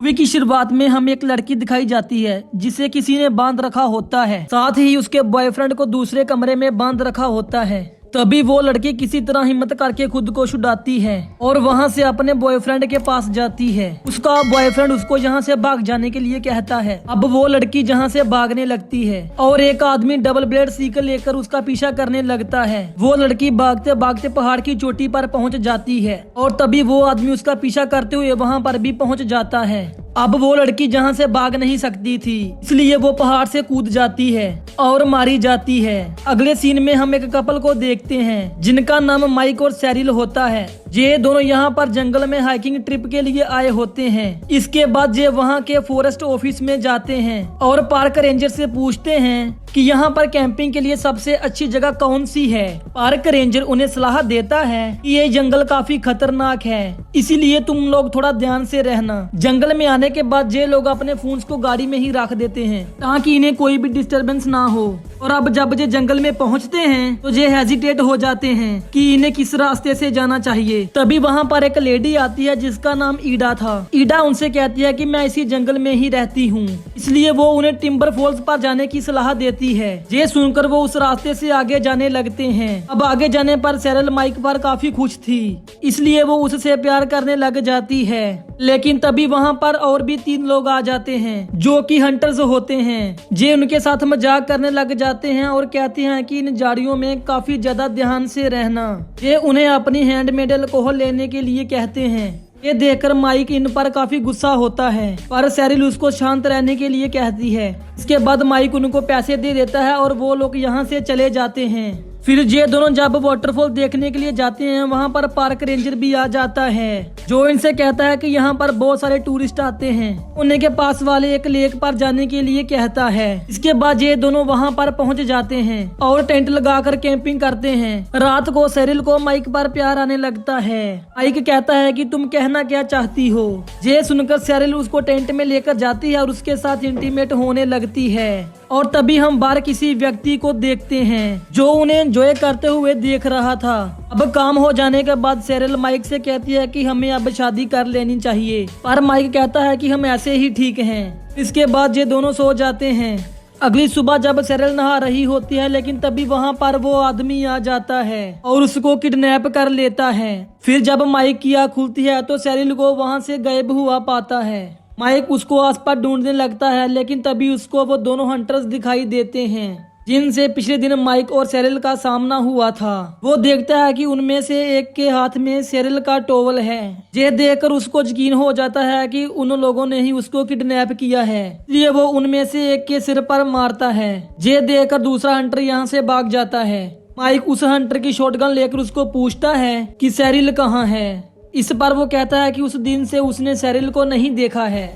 Movie की शुरुआत में हमें एक लड़की दिखाई जाती है जिसे किसी ने बांध रखा होता है, साथ ही उसके बॉयफ्रेंड को दूसरे कमरे में बांध रखा होता है। तभी वो लड़की किसी तरह हिम्मत करके खुद को छुड़ाती है और वहाँ से अपने बॉयफ्रेंड के पास जाती है। उसका बॉयफ्रेंड उसको यहाँ से भाग जाने के लिए कहता है। अब वो लड़की जहाँ से भागने लगती है और एक आदमी डबल ब्लेड साइकिल लेकर उसका पीछा करने लगता है। वो लड़की भागते भागते पहाड़ की चोटी पर पहुँच जाती है और तभी वो आदमी उसका पीछा करते हुए वहाँ पर भी पहुँच जाता है। अब वो लड़की जहाँ से भाग नहीं सकती थी, इसलिए वो पहाड़ से कूद जाती है और मारी जाती है। अगले सीन में हम एक कपल को देखते हैं जिनका नाम माइक और सैरिल होता है। ये दोनों यहाँ पर जंगल में हाइकिंग ट्रिप के लिए आए होते हैं। इसके बाद ये वहाँ के फॉरेस्ट ऑफिस में जाते हैं और पार्क रेंजर से पूछते हैं कि यहाँ पर कैंपिंग के लिए सबसे अच्छी जगह कौन सी है। पार्क रेंजर उन्हें सलाह देता है कि ये जंगल काफी खतरनाक है, इसीलिए तुम लोग थोड़ा ध्यान से रहना। जंगल में आने के बाद ये लोग अपने फोन्स को गाड़ी में ही रख देते हैं ताकि इन्हें कोई भी डिस्टरबेंस ना हो। और अब जब ये जंगल में पहुँचते हैं तो ये हेजिटेट हो जाते हैं कि इन्हें किस रास्ते से जाना चाहिए। तभी वहाँ पर एक लेडी आती है जिसका नाम ईडा था। ईडा उनसे कहती है कि मैं इसी जंगल में ही रहती हूँ, इसलिए वो उन्हें टिम्बर फॉल्स पर जाने की सलाह देती है। ये सुनकर वो उस रास्ते से आगे जाने लगते हैं। अब आगे जाने पर सैरल माइक पर काफी खुश थी, इसलिए वो उससे प्यार करने लग जाती है। लेकिन तभी वहाँ पर और भी 3 लोग आ जाते हैं जो कि हंटर्स होते हैं। जे उनके साथ मजाक करने लग जाते हैं और कहते हैं कि इन झाड़ियों में काफी ज्यादा ध्यान से रहना। ये उन्हें अपनी हैंडमेड अल्कोहल लेने के लिए कहते हैं। ये देखकर माइक इन पर काफी गुस्सा होता है, पर सैरिल उसको शांत रहने के लिए कहती है। इसके बाद माइक उनको पैसे दे देता है और वो लोग यहाँ से चले जाते हैं। फिर ये दोनों जब वाटरफॉल देखने के लिए जाते हैं, वहाँ पर पार्क रेंजर भी आ जाता है जो इनसे कहता है कि यहाँ पर बहुत सारे टूरिस्ट आते हैं। उन्हीं के पास वाले एक लेक पर जाने के लिए कहता है। इसके बाद ये दोनों वहाँ पर पहुँच जाते हैं और टेंट लगाकर कैंपिंग करते हैं। रात को सैरिल को माइक पर प्यार आने लगता है। माइक कहता है कि तुम कहना क्या चाहती हो। ये सुनकर सैरिल उसको टेंट में लेकर जाती है और उसके साथ इंटीमेट होने लगती है। और तभी हम बाहर किसी व्यक्ति को देखते हैं जो उन्हें एंजॉय करते हुए देख रहा था। अब काम हो जाने के बाद सैरिल माइक से कहती है कि हमें अब शादी कर लेनी चाहिए, पर माइक कहता है कि हम ऐसे ही ठीक हैं। इसके बाद ये दोनों सो जाते हैं। अगली सुबह जब सैरिल नहा रही होती है, लेकिन तभी वहाँ पर वो आदमी आ जाता है और उसको किडनैप कर लेता है। फिर जब माइक की आँख खुलती है तो सैरिल को वहाँ से गायब हुआ पाता है। माइक उसको आसपास ढूंढने लगता है, लेकिन तभी उसको वो दोनों हंटर्स दिखाई देते हैं जिनसे पिछले दिन माइक और सैरिल का सामना हुआ था। वो देखता है कि उनमें से एक के हाथ में सैरिल का टॉवल है। ये देखकर उसको यकीन हो जाता है कि उन लोगों ने ही उसको किडनैप किया है, इसलिए वो उनमें से एक के सिर पर मारता है। ये देखकर दूसरा हंटर यहाँ से भाग जाता है। माइक उस हंटर की शॉटगन लेकर उसको पूछता है कि सैरिल कहाँ है। इस पर वो कहता है कि उस दिन से उसने सैरिल को नहीं देखा है।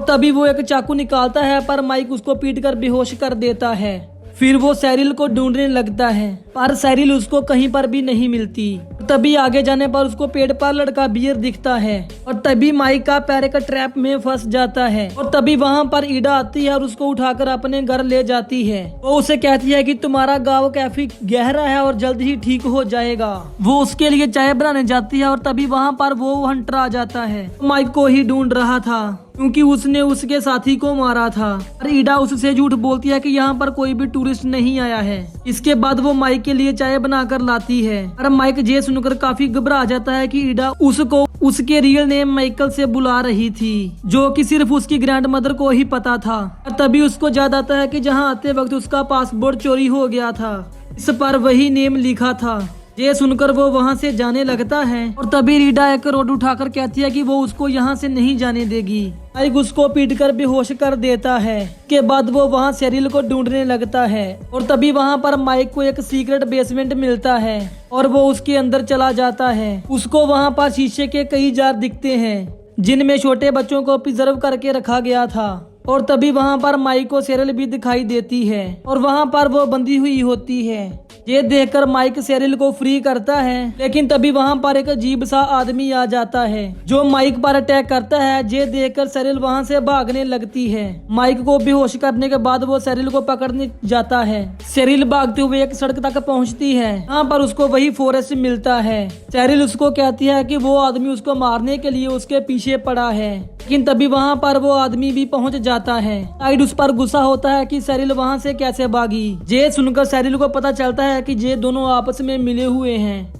तभी वो एक चाकू निकालता है, पर माइक उसको पीटकर बेहोश कर देता है। फिर वो सैरिल को ढूंढने लगता है, पर सैरिल उसको कहीं पर भी नहीं मिलती। तभी आगे जाने पर उसको पेड़ पर लड़का बियर दिखता है और तभी माइक का पैर एक ट्रैप में फंस जाता है। और तभी वहाँ पर ईडा आती है और उसको उठाकर अपने घर ले जाती है। वो उसे कहती है कि तुम्हारा घाव काफी गहरा है और जल्द ही ठीक हो जाएगा। वो उसके लिए चाय बनाने जाती है और तभी वहाँ पर वो हंटर आ जाता है। माइक को ही ढूंढ रहा था क्योंकि उसने उसके साथी को मारा था। और ईडा उससे झूठ बोलती है कि यहाँ पर कोई भी टूरिस्ट नहीं आया है। इसके बाद वो माइक के लिए चाय बनाकर लाती है और माइक ये सुनकर काफी घबरा जाता है कि ईडा उसको उसके रियल नेम माइकल से बुला रही थी, जो कि सिर्फ उसकी ग्रैंड मदर को ही पता था। और तभी उसको याद आता है कि जहाँ आते वक्त उसका पासपोर्ट चोरी हो गया था, इस पर वही नेम लिखा था। ये सुनकर वो वहाँ से जाने लगता है और तभी रीडा एक रोड उठाकर कहती है कि वो उसको यहाँ से नहीं जाने देगी। माइक उसको पीटकर बेहोश कर देता है। के बाद वो वहाँ सैरिल को ढूंढने लगता है और तभी वहाँ पर माइक को एक सीक्रेट बेसमेंट मिलता है और वो उसके अंदर चला जाता है। उसको वहाँ पर शीशे के कई जार दिखते हैं जिनमें छोटे बच्चों को प्रिजर्व करके रखा गया था। और तभी वहाँ पर माइक को सैरिल भी दिखाई देती है और वहाँ पर वो बंधी हुई होती है। ये देखकर माइक सेरिल को फ्री करता है, लेकिन तभी वहाँ पर एक अजीब सा आदमी आ जाता है जो माइक पर अटैक करता है। ये देखकर सेरिल वहाँ से भागने लगती है। माइक को बेहोश करने के बाद वो सेरिल को पकड़ने जाता है। सेरिल भागते हुए एक सड़क तक पहुँचती है, यहाँ पर उसको वही फॉरेस्ट मिलता है। सेरिल उसको कहती है कि वो आदमी उसको मारने के लिए उसके पीछे पड़ा है, लेकिन तभी वहाँ पर वो आदमी भी पहुँच जाता है। क्लाइड उस पर गुस्सा होता है कि सेरिल वहाँ से कैसे भागी। ये सुनकर सेरिल को पता चलता है कि ये दोनों आपस में मिले हुए हैं,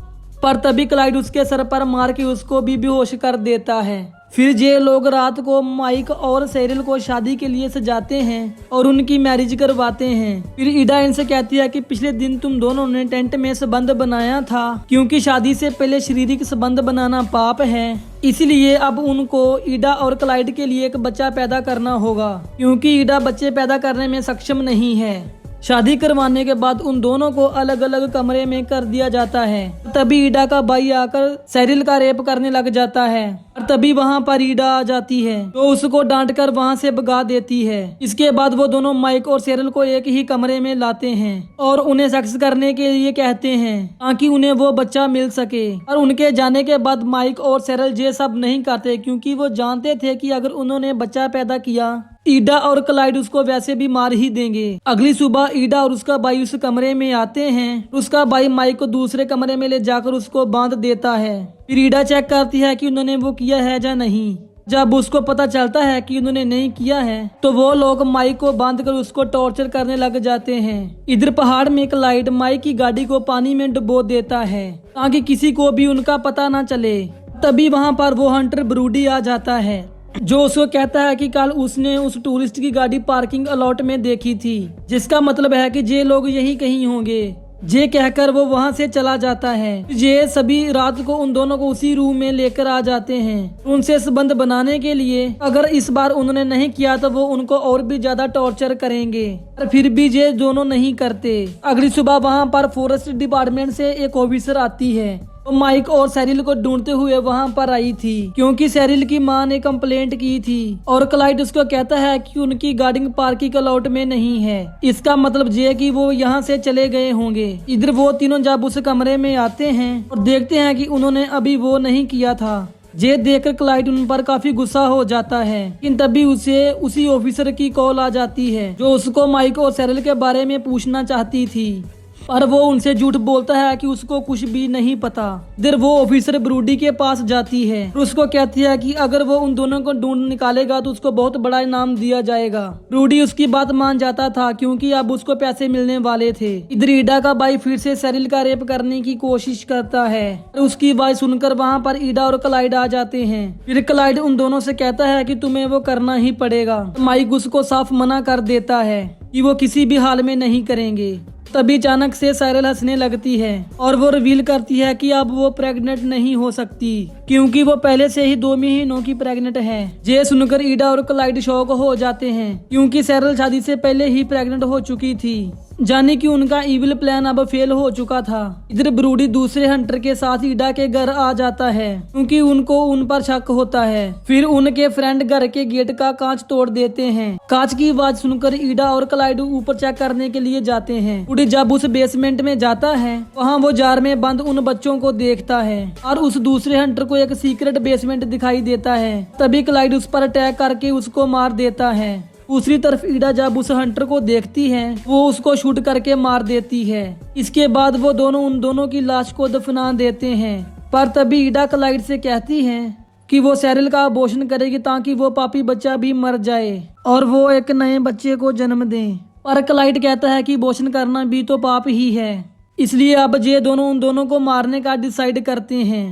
पर तभी क्लाइड उसके सर पर मार के उसको भी बेहोश कर देता है। फिर ये लोग रात को माइक और सेरिल को शादी के लिए सजाते हैं और उनकी मैरिज करवाते हैं। फिर ईडा इनसे कहती है कि पिछले दिन तुम दोनों ने टेंट में संबंध बनाया था, क्योंकि शादी से पहले शारीरिक संबंध बनाना पाप है, इसलिए अब उनको ईडा और क्लाइड के लिए एक बच्चा पैदा करना होगा, क्योंकि ईडा बच्चे पैदा करने में सक्षम नहीं है। शादी करवाने के बाद उन दोनों को अलग अलग कमरे में कर दिया जाता है। तभी ईडा का भाई आकर सेरिल का रेप करने लग जाता है और तभी वहाँ पर ईडा आ जाती है तो उसको डांटकर वहाँ से भगा देती है। इसके बाद वो दोनों माइक और सेरिल को एक ही कमरे में लाते हैं और उन्हें सेक्स करने के लिए कहते हैं ताकि उन्हें वो बच्चा मिल सके। और उनके जाने के बाद माइक और सेरिल ये सब नहीं करते, क्योंकि वो जानते थे कि अगर उन्होंने बच्चा पैदा किया ईडा और क्लाइड उसको वैसे भी मार ही देंगे। अगली सुबह ईडा और उसका भाई उस कमरे में आते हैं। उसका भाई माइक को दूसरे कमरे में ले जाकर उसको बांध देता है। फिर ईडा चेक करती है कि उन्होंने वो किया है या नहीं। जब उसको पता चलता है कि उन्होंने नहीं किया है तो वो लोग माइक को बांधकर उसको टॉर्चर करने लग जाते हैं। इधर पहाड़ में क्लाइड माइक की गाड़ी को पानी में डुबो देता है ताकि किसी को भी उनका पता न चले। तभी वहाँ पर वो हंटर ब्रूडी आ जाता है जो उसको कहता है कि कल उसने उस टूरिस्ट की गाड़ी पार्किंग अलॉट में देखी थी, जिसका मतलब है कि ये लोग यही कहीं होंगे। ये कहकर वो वहाँ से चला जाता है। ये सभी रात को उन दोनों को उसी रूम में लेकर आ जाते हैं उनसे संबंध बनाने के लिए। अगर इस बार उन्होंने नहीं किया तो वो उनको और भी ज्यादा टॉर्चर करेंगे, पर फिर भी ये दोनों नहीं करते। अगली सुबह वहाँ पर फॉरेस्ट डिपार्टमेंट से एक ऑफिसर आती है तो माइक और सेरिल को ढूंढते हुए वहाँ पर आई थी, क्योंकि सेरिल की माँ ने कंप्लेंट की थी और क्लाइड उसको कहता है कि उनकी गाड़ी पार्किंग अलॉट में नहीं है। इसका मतलब ये कि वो यहाँ से चले गए होंगे। इधर वो तीनों जब उस कमरे में आते हैं और देखते हैं कि उन्होंने अभी वो नहीं किया था। ये देखकर क्लाइड उन पर काफी गुस्सा हो जाता है, लेकिन तभी उसे उसी ऑफिसर की कॉल आ जाती है जो उसको माइक और सेरिल के बारे में पूछना चाहती थी, पर वो उनसे झूठ बोलता है कि उसको कुछ भी नहीं पता। इधर वो ऑफिसर ब्रूडी के पास जाती है और उसको कहती है कि अगर वो उन दोनों को ढूंढ निकालेगा तो उसको बहुत बड़ा इनाम दिया जाएगा। ब्रूडी उसकी बात मान जाता था क्योंकि अब उसको पैसे मिलने वाले थे। इधर ईडा का भाई फिर से सेरिल का रेप करने की कोशिश करता है और उसकी आवाज सुनकर वहाँ पर ईडा और क्लाइड आ जाते हैं। फिर क्लाइड उन दोनों से कहता है कि तुम्हें वो करना ही पड़ेगा। माइक उसको साफ मना कर देता है कि वो किसी भी हाल में नहीं करेंगे। तभी अचानक से सेरिल हंसने लगती है और वो रिवील करती है कि अब वो प्रेग्नेंट नहीं हो सकती, क्योंकि वो पहले से ही 2 महीनों की प्रेग्नेंट है। ये सुनकर ईडा और क्लाइड शॉक हो जाते हैं, क्योंकि सेरिल शादी से पहले ही प्रेग्नेंट हो चुकी थी, जाने कि उनका इविल प्लान अब फेल हो चुका था। इधर ब्रूडी दूसरे हंटर के साथ ईडा के घर आ जाता है क्योंकि उनको उन पर शक होता है। फिर उनके फ्रेंड घर के गेट का कांच तोड़ देते हैं। कांच की आवाज सुनकर ईडा और क्लाइड ऊपर चेक करने के लिए जाते हैं। ब्रूडी जब उस बेसमेंट में जाता है वहाँ वो जार में बंद उन बच्चों को देखता है और उस दूसरे हंटर को एक सीक्रेट बेसमेंट दिखाई देता है। तभी क्लाइड उस पर अटैक करके उसको मार देता है। दूसरी तरफ ईडा जब उस हंटर को देखती है वो उसको शूट करके मार देती है। इसके बाद वो दोनों उन दोनों की लाश को दफना देते हैं, पर तभी ईडा क्लाइड से कहती है कि वो सेरिल का अबॉर्शन करेगी ताकि वो पापी बच्चा भी मर जाए और वो एक नए बच्चे को जन्म दे। पर क्लाइड कहता है कि अबॉर्शन करना भी तो पाप ही है, इसलिए अब ये दोनों उन दोनों को मारने का डिसाइड करते हैं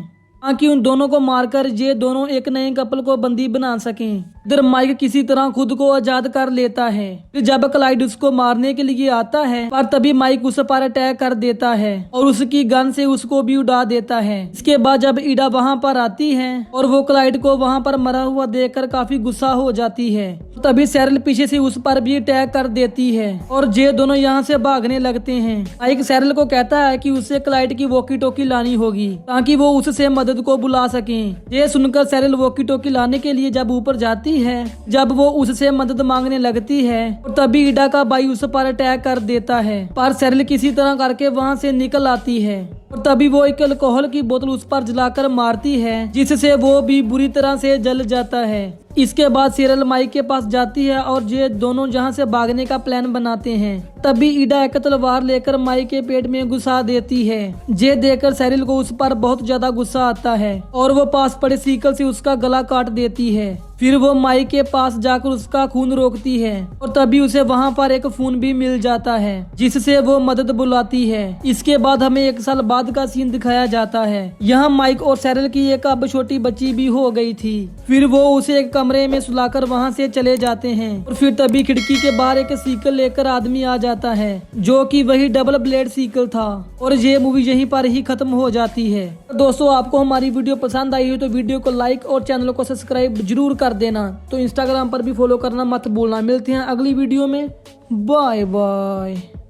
ताकि उन दोनों को मारकर ये दोनों एक नए कपल को बंदी बना सकें। इधर माइक किसी तरह खुद को आजाद कर लेता है। फिर जब क्लाइड उसको मारने के लिए आता है पर तभी माइक उस पर अटैक कर देता है और उसकी गन से उसको भी उड़ा देता है। इसके बाद जब ईडा वहाँ पर आती है और वो क्लाइड को वहाँ पर मरा हुआ देखकर काफी गुस्सा हो जाती है, तभी सेरिल पीछे से उस पर भी अटैक कर देती है और ये दोनों यहाँ से भागने लगते हैं। माइक सेरिल को कहता है कि उसे क्लाइड की वॉकी टॉकी लानी होगी ताकि वो उससे मदद मदद को बुला सकें। ये सुनकर सैरिल वॉकी टॉकी लाने के लिए जब ऊपर जाती है, जब वो उससे मदद मांगने लगती है, और तभी ईडा का भाई उस पर अटैक कर देता है, पर सैरिल किसी तरह करके वहाँ से निकल आती है और तभी वो एक अल्कोहल की बोतल उस पर जलाकर मारती है, जिससे वो भी बुरी तरह से जल जाता है। इसके बाद सैरिल माइक के पास जाती है और ये दोनों जहाँ से भागने का प्लान बनाते हैं। तभी ईडा एक तलवार लेकर माइक के पेट में घुसा देती है। ये देखकर सैरिल को उस पर बहुत ज्यादा गुस्सा आता है और वो पास पड़े सीकल से उसका गला काट देती है। फिर वो माइक के पास जाकर उसका खून रोकती है और तभी उसे वहाँ पर एक फोन भी मिल जाता है, जिससे वो मदद बुलाती है। इसके बाद हमें 1 साल बाद का सीन दिखाया जाता है। यहाँ माइक और सैरिल की एक अब छोटी बच्ची भी हो गई थी। फिर वो उसे एक कमरे में सुलाकर वहाँ से चले जाते हैं और फिर तभी खिड़की के बाहर एक सीकल लेकर आदमी आ जाता है, जो कि वही डबल ब्लेड सीकल था, और ये मूवी यहीं पर ही खत्म हो जाती है। दोस्तों, आपको हमारी वीडियो पसंद आई हो तो वीडियो को लाइक और चैनल को सब्सक्राइब जरूर कर देना। तो इंस्टाग्राम पर भी फॉलो करना मत भूलना। मिलते हैं अगली वीडियो में। Bye bye.